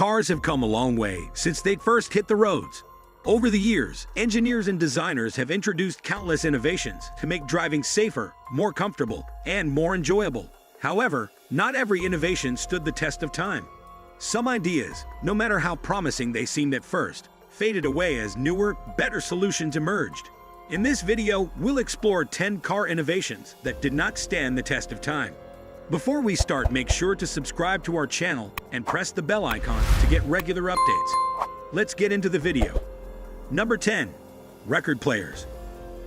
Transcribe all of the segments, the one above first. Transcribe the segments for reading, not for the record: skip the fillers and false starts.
Cars have come a long way since they first hit the roads. Over the years, engineers and designers have introduced countless innovations to make driving safer, more comfortable, and more enjoyable. However, not every innovation stood the test of time. Some ideas, no matter how promising they seemed at first, faded away as newer, better solutions emerged. In this video, we'll explore 10 car innovations that did not stand the test of time. Before we start, make sure to subscribe to our channel and press the bell icon to get regular updates. Let's get into the video. Number 10. Record players.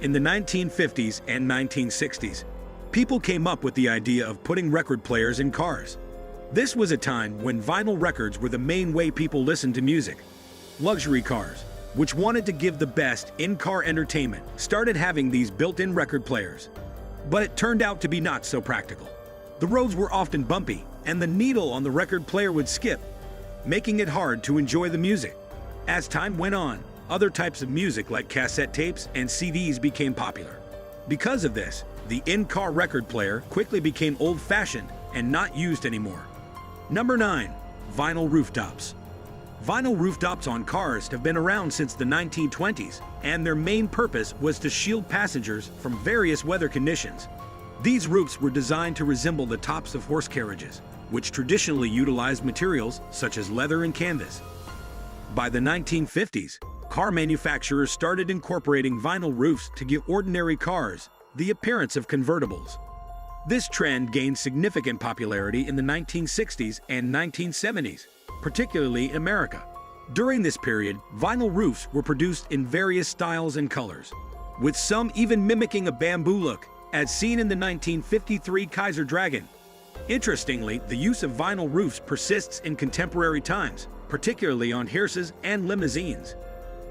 In the 1950s and 1960s, people came up with the idea of putting record players in cars. This was a time when vinyl records were the main way people listened to music. Luxury cars, which wanted to give the best in-car entertainment, started having these built-in record players. But it turned out to be not so practical. The roads were often bumpy, and the needle on the record player would skip, making it hard to enjoy the music. As time went on, other types of music like cassette tapes and CDs became popular. Because of this, the in-car record player quickly became old-fashioned and not used anymore. Number 9. Vinyl rooftops. Vinyl rooftops on cars have been around since the 1920s, and their main purpose was to shield passengers from various weather conditions. These roofs were designed to resemble the tops of horse carriages, which traditionally utilized materials such as leather and canvas. By the 1950s, car manufacturers started incorporating vinyl roofs to give ordinary cars the appearance of convertibles. This trend gained significant popularity in the 1960s and 1970s, particularly in America. During this period, vinyl roofs were produced in various styles and colors, with some even mimicking a bamboo look, as seen in the 1953 Kaiser Dragon. Interestingly, the use of vinyl roofs persists in contemporary times, particularly on hearses and limousines.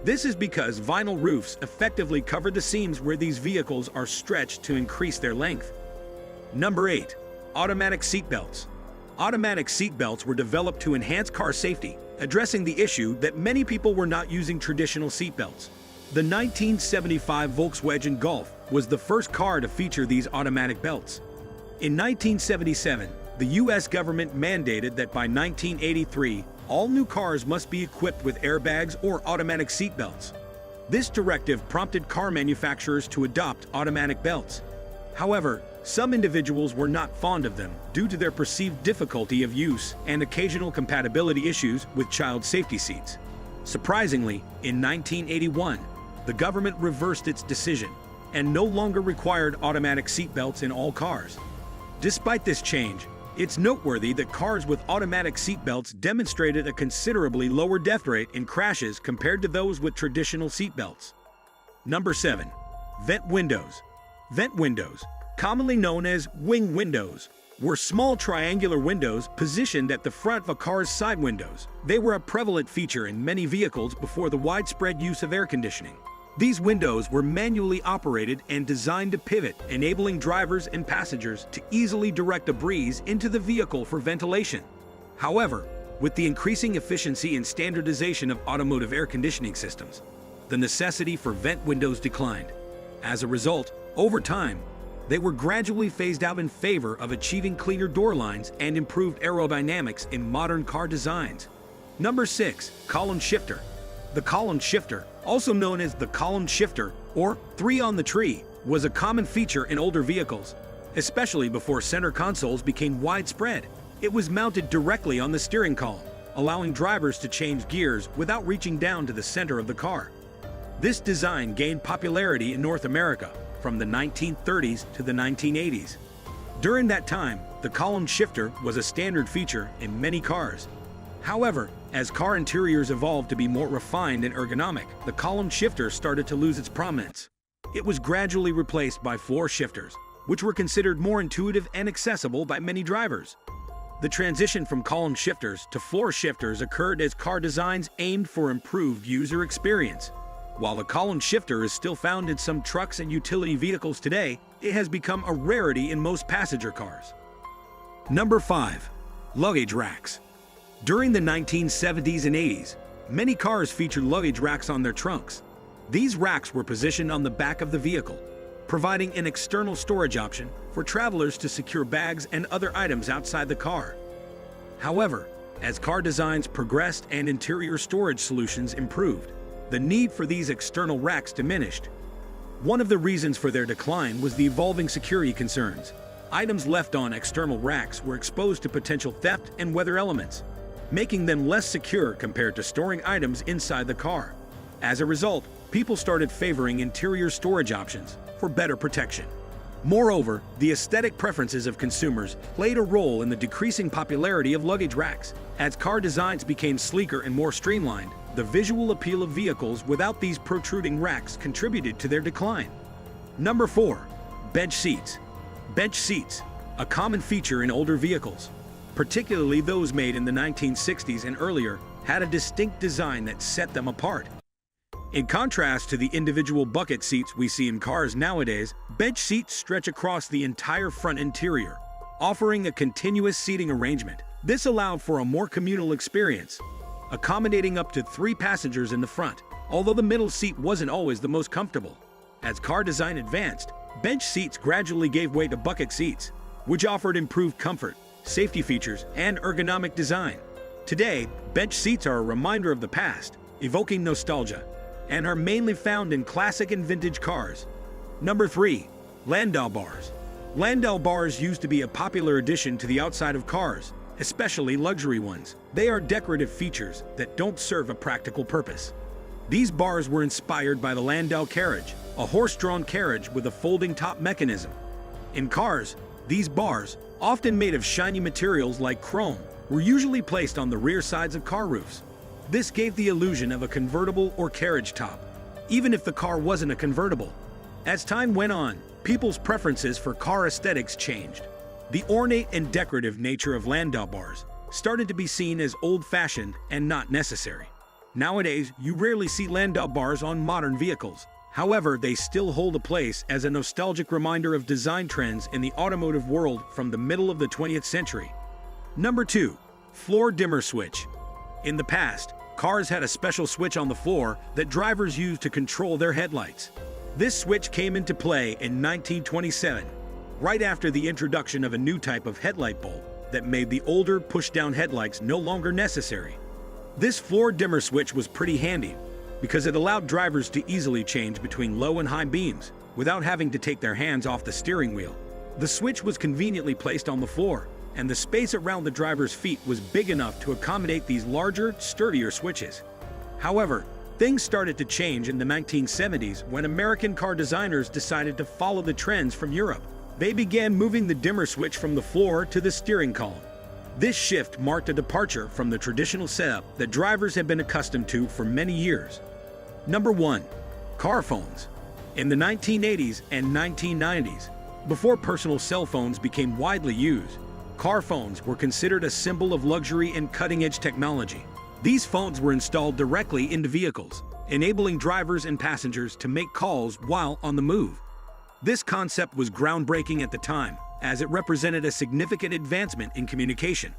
This is because vinyl roofs effectively cover the seams where these vehicles are stretched to increase their length. Number 8. Automatic seatbelts. Automatic seatbelts were developed to enhance car safety, addressing the issue that many people were not using traditional seatbelts. The 1975 Volkswagen Golf was the first car to feature these automatic belts. In 1977, the U.S. government mandated that by 1983, all new cars must be equipped with airbags or automatic seatbelts. This directive prompted car manufacturers to adopt automatic belts. However, some individuals were not fond of them due to their perceived difficulty of use and occasional compatibility issues with child safety seats. Surprisingly, in 1981, the government reversed its decision and no longer required automatic seatbelts in all cars. Despite this change, it's noteworthy that cars with automatic seatbelts demonstrated a considerably lower death rate in crashes compared to those with traditional seatbelts. Number 7. Vent windows. Vent windows, commonly known as wing windows, were small triangular windows positioned at the front of a car's side windows. They were a prevalent feature in many vehicles before the widespread use of air conditioning. These windows were manually operated and designed to pivot, enabling drivers and passengers to easily direct a breeze into the vehicle for ventilation. However, with the increasing efficiency and standardization of automotive air conditioning systems, the necessity for vent windows declined. As a result, over time, they were gradually phased out in favor of achieving cleaner door lines and improved aerodynamics in modern car designs. Number 6. Column shifter. The column shifter, also known as the column shifter or three on the tree, was a common feature in older vehicles, especially before center consoles became widespread. It was mounted directly on the steering column, allowing drivers to change gears without reaching down to the center of the car. This design gained popularity in North America from the 1930s to the 1980s. During that time, the column shifter was a standard feature in many cars. However, as car interiors evolved to be more refined and ergonomic, the column shifter started to lose its prominence. It was gradually replaced by floor shifters, which were considered more intuitive and accessible by many drivers. The transition from column shifters to floor shifters occurred as car designs aimed for improved user experience. While the column shifter is still found in some trucks and utility vehicles today, it has become a rarity in most passenger cars. Number 5. Luggage racks. During the 1970s and 80s, many cars featured luggage racks on their trunks. These racks were positioned on the back of the vehicle, providing an external storage option for travelers to secure bags and other items outside the car. However, As car designs progressed and interior storage solutions improved, the need for these external racks diminished. One of the reasons for their decline was the evolving security concerns. Items left on external racks were exposed to potential theft and weather elements, making them less secure compared to storing items inside the car. As a result, people started favoring interior storage options for better protection. Moreover, the aesthetic preferences of consumers played a role in the decreasing popularity of luggage racks. As car designs became sleeker and more streamlined, the visual appeal of vehicles without these protruding racks contributed to their decline. Number 4. Bench seats. Bench seats, a common feature in older vehicles, particularly those made in the 1960s and earlier, had a distinct design that set them apart. In contrast to the individual bucket seats we see in cars nowadays, bench seats stretch across the entire front interior, offering a continuous seating arrangement. This allowed for a more communal experience, accommodating up to 3 passengers in the front, although the middle seat wasn't always the most comfortable. As car design advanced, bench seats gradually gave way to bucket seats, which offered improved comfort, safety features, and ergonomic design. Today, bench seats are a reminder of the past, evoking nostalgia, and are mainly found in classic and vintage cars. Number 3. Landau bars. Landau bars used to be a popular addition to the outside of cars, especially luxury ones. They are decorative features that don't serve a practical purpose. These bars were inspired by the Landau carriage, a horse-drawn carriage with a folding top mechanism. In cars, these bars, often made of shiny materials like chrome, were usually placed on the rear sides of car roofs. This gave the illusion of a convertible or carriage top, even if the car wasn't a convertible. As time went on, people's preferences for car aesthetics changed. The ornate and decorative nature of Landau bars started to be seen as old-fashioned and not necessary. Nowadays, you rarely see Landau bars on modern vehicles. However, they still hold a place as a nostalgic reminder of design trends in the automotive world from the middle of the 20th century. Number 2. Floor dimmer switch. In the past, cars had a special switch on the floor that drivers used to control their headlights. This switch came into play in 1927, right after the introduction of a new type of headlight bulb that made the older push-down headlights no longer necessary. This floor dimmer switch was pretty handy because it allowed drivers to easily change between low and high beams without having to take their hands off the steering wheel. The switch was conveniently placed on the floor, and the space around the driver's feet was big enough to accommodate these larger, sturdier switches. However, things started to change in the 1970s when American car designers decided to follow the trends from Europe. They began moving the dimmer switch from the floor to the steering column. This shift marked a departure from the traditional setup that drivers had been accustomed to for many years. Number 1. Car phones. In the 1980s and 1990s, before personal cell phones became widely used, car phones were considered a symbol of luxury and cutting-edge technology. These phones were installed directly into vehicles, enabling drivers and passengers to make calls while on the move. This concept was groundbreaking at the time, as it represented a significant advancement in communication.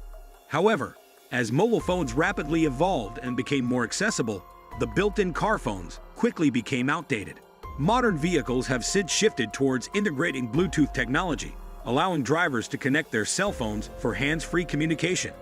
However, as mobile phones rapidly evolved and became more accessible, the built-in car phones quickly became outdated. Modern vehicles have since shifted towards integrating Bluetooth technology, allowing drivers to connect their cell phones for hands-free communication.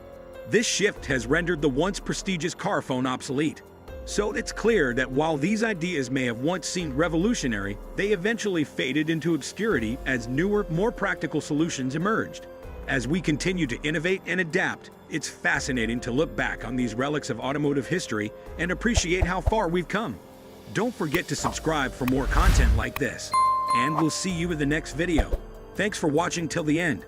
This shift has rendered the once prestigious car phone obsolete. So it's clear that while these ideas may have once seemed revolutionary, they eventually faded into obscurity as newer, more practical solutions emerged. As we continue to innovate and adapt, it's fascinating to look back on these relics of automotive history and appreciate how far we've come. Don't forget to subscribe for more content like this, and we'll see you in the next video. Thanks for watching till the end.